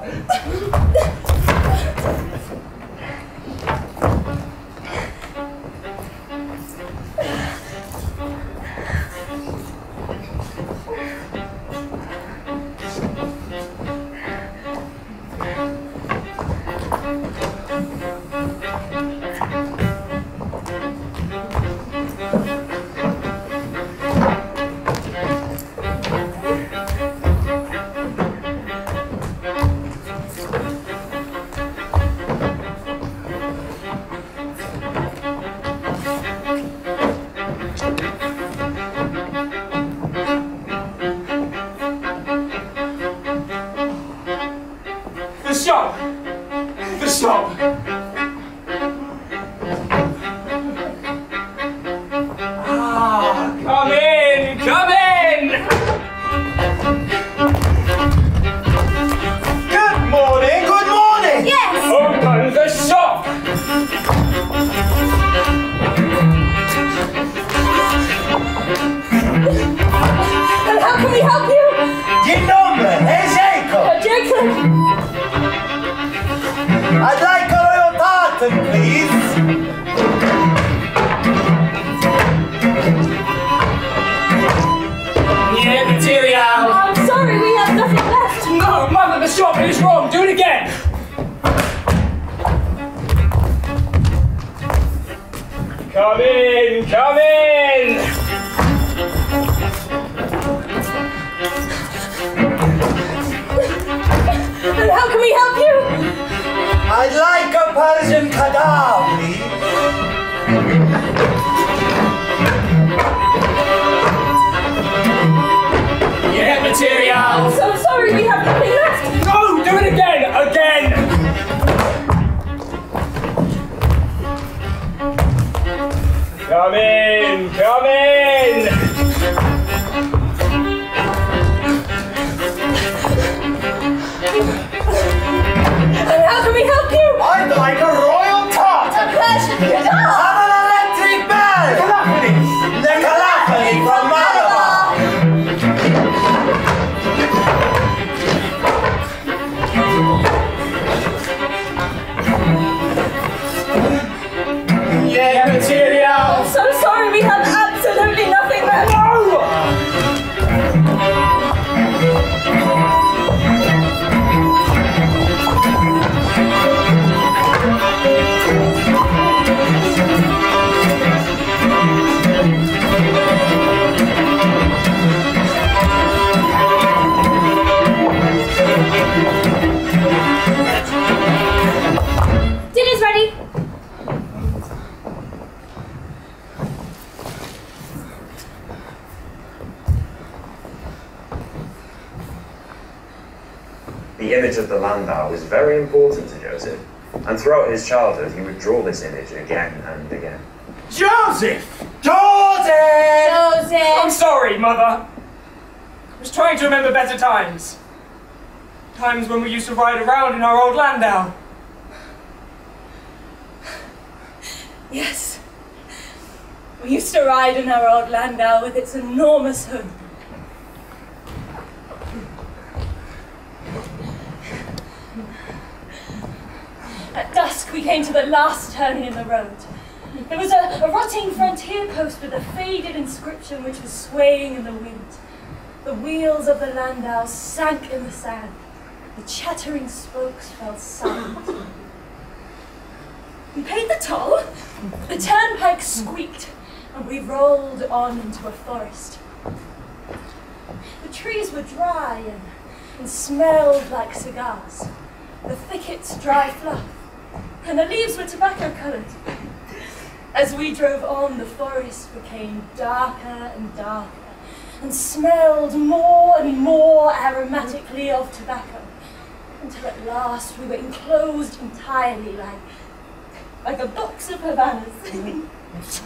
image of the Landau was very important to Joseph, and throughout his childhood he would draw this image again and again. Joseph! Joseph! I'm sorry, Mother. I was trying to remember better times. Times when we used to ride around in our old Landau. Yes. We used to ride in our old Landau with its enormous hood. At dusk, we came to the last turning in the road. There was a rotting frontier post with a faded inscription which was swaying in the wind. The wheels of the Landau sank in the sand. The chattering spokes fell silent. We paid the toll, the turnpike squeaked, and we rolled on into a forest. The trees were dry and smelled like cigars. The thickets dry fluff, and the leaves were tobacco-coloured. As we drove on, the forest became darker and darker, and smelled more and more aromatically of tobacco, until at last we were enclosed entirely like a box of Havanas.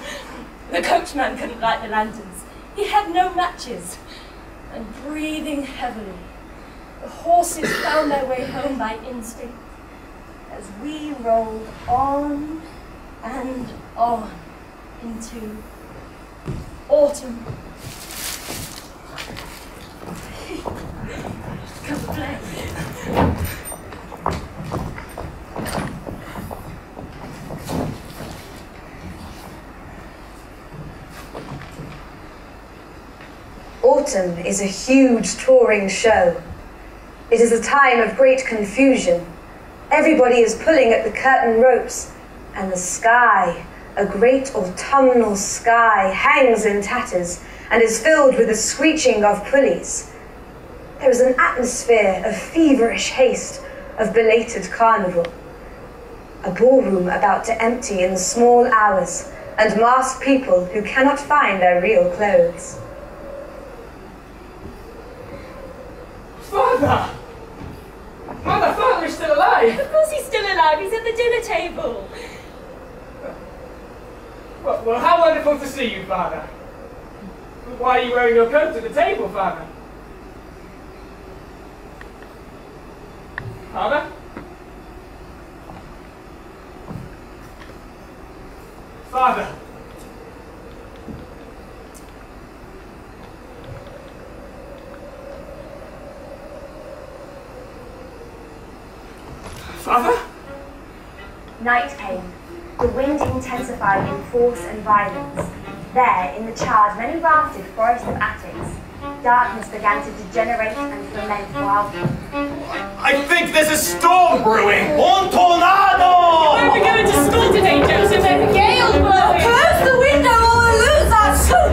The coachman couldn't light the lanterns. He had no matches, and breathing heavily, the horses found their way home by instinct as we rolled on and on into autumn. Come play. Autumn is a huge touring show. It is a time of great confusion. Everybody is pulling at the curtain ropes, and the sky, a great autumnal sky, hangs in tatters and is filled with the screeching of pulleys. There is an atmosphere of feverish haste, of belated carnival. A ballroom about to empty in the small hours, and masked people who cannot find their real clothes. Father! Mother, Father is still alive! Of course he's still alive, he's at the dinner table. Well, how wonderful to see you, Father. Why are you wearing your coat at the table, Father? Father? Father! Father? Night came. The wind intensified in force and violence. There, in the charred, many rafted forest of attics, darkness began to degenerate and ferment wildly. I think there's a storm brewing! Un tornado! Where are we going to school today, Joseph? There's a gale blowing! Close the window or we'll lose our soup!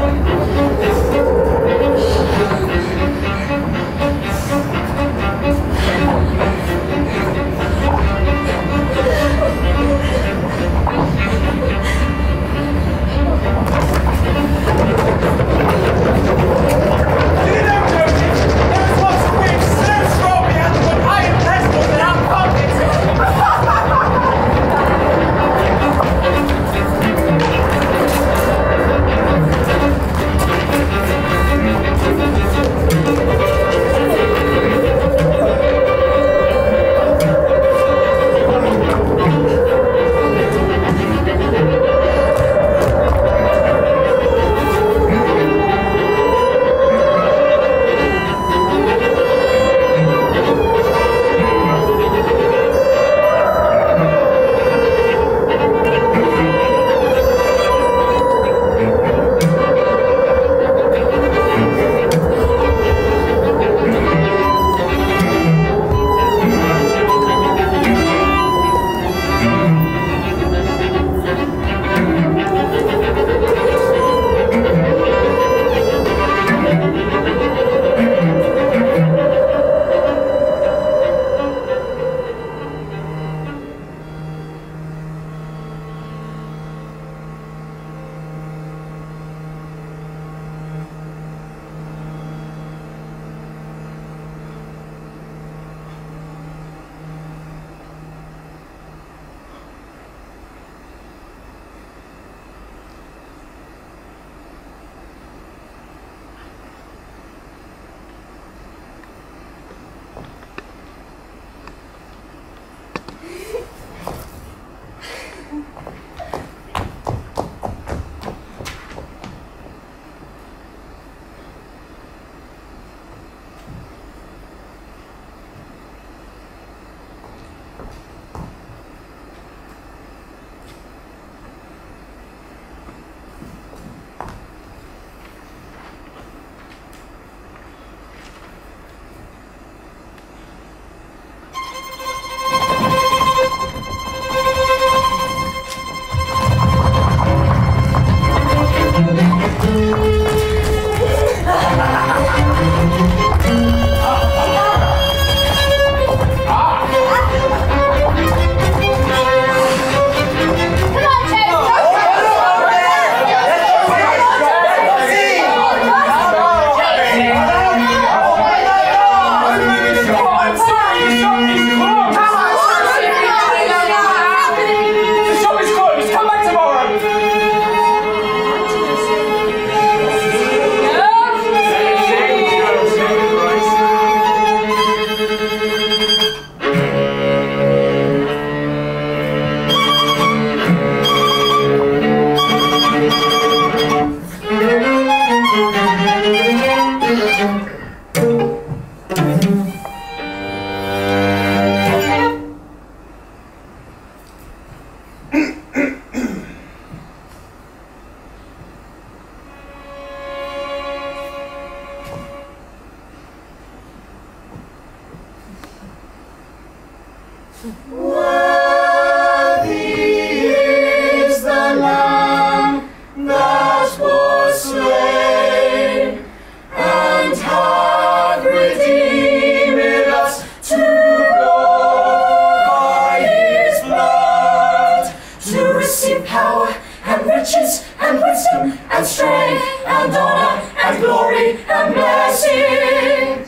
riches and wisdom and strength and honor and glory and blessing.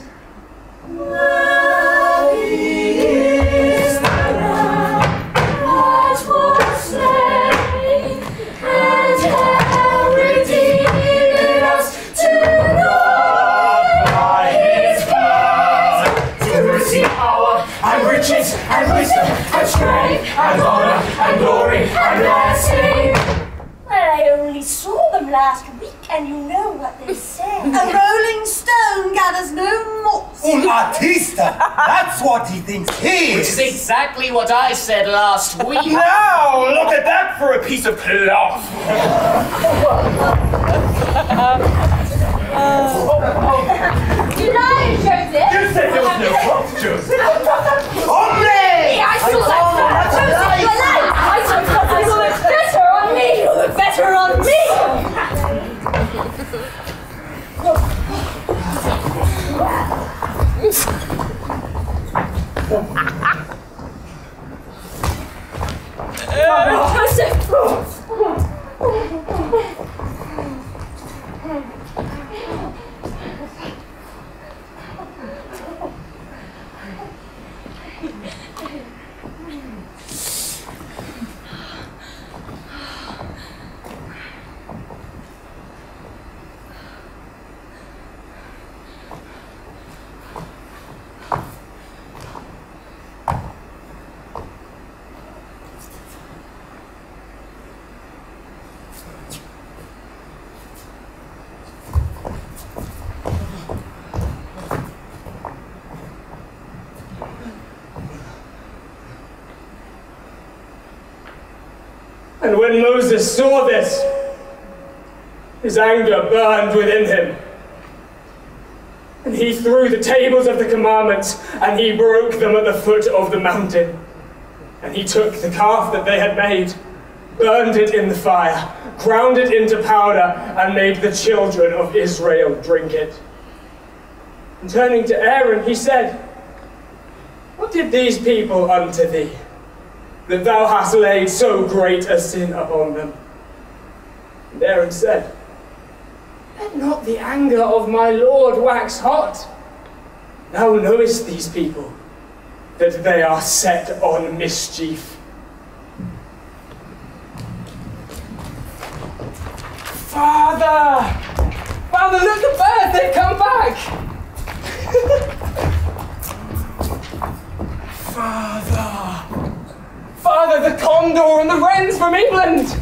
Worthy is the Lamb that was slain, and hath redeemed us to God by his blood, to receive power and riches and wisdom and strength and honor and glory and blessing. Well, I only saw them last week, and you know what they say. A rolling stone gathers no moss. Un artista! That's what he thinks he is! Which is exactly what I said last week. Now, look at that for a piece of cloth! You lied, Joseph! You said there was no cloth, Joseph! Hombre! I saw that! Joseph, you lied! I saw that! You look better on me! You look better on me! And when Moses saw this, his anger burned within him. And he threw the tables of the commandments, and he broke them at the foot of the mountain. And he took the calf that they had made, burned it in the fire, ground it into powder, and made the children of Israel drink it. And turning to Aaron, he said, "What did these people unto thee, that thou hast laid so great a sin upon them?" And Aaron said, "Let not the anger of my Lord wax hot. Thou knowest these people, that they are set on mischief." Father! Father, look, the birds, they've come back! Father! Father, the condor and the wrens from England!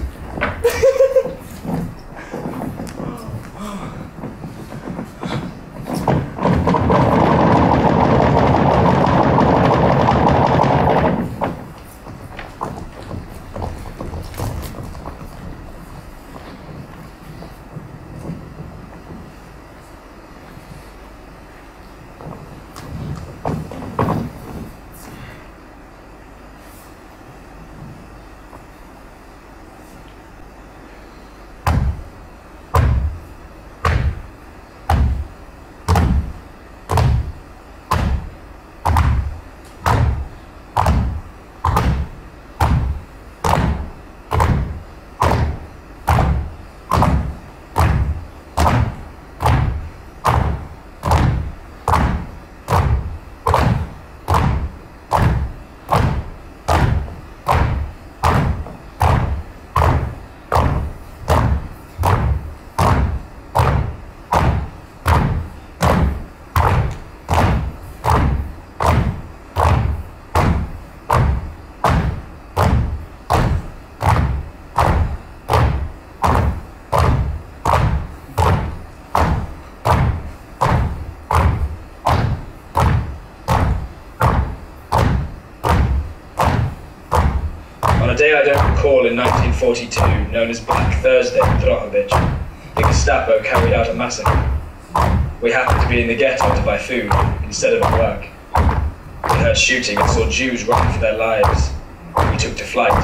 On a day I don't recall in 1942, known as Black Thursday in Dundjerovic, the Gestapo carried out a massacre. We happened to be in the ghetto to buy food, instead of at work. We heard shooting and saw Jews running for their lives. We took to flight.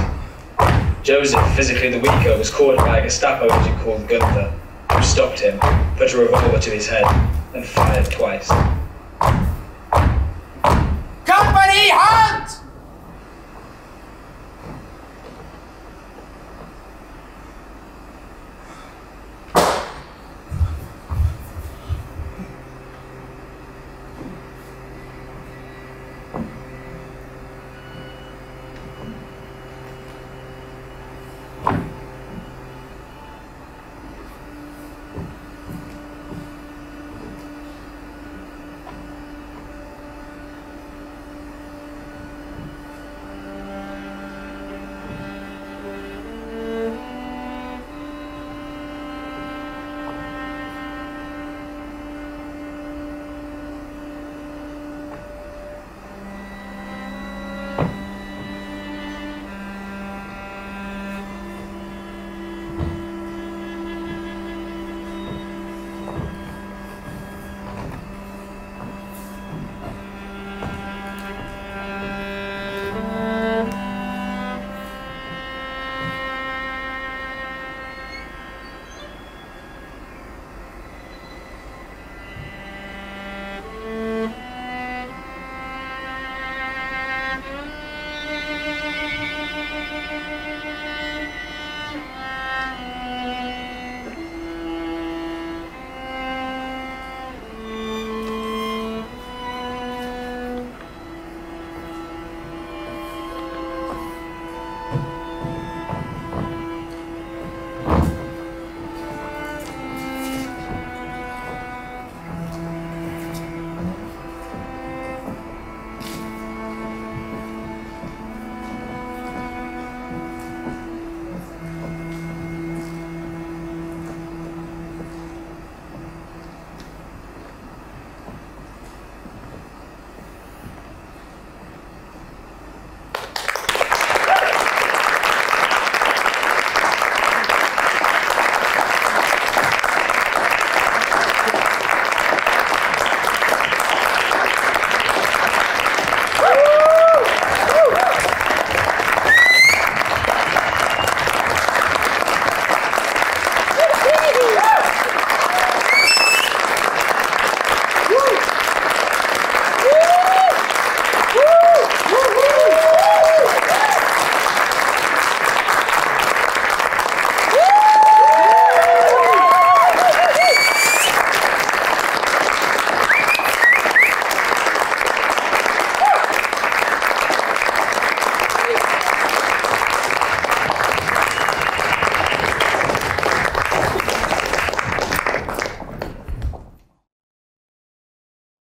Joseph, physically the weaker, was cornered by a Gestapo agent called Gunther, who stopped him, put a revolver to his head, and fired twice.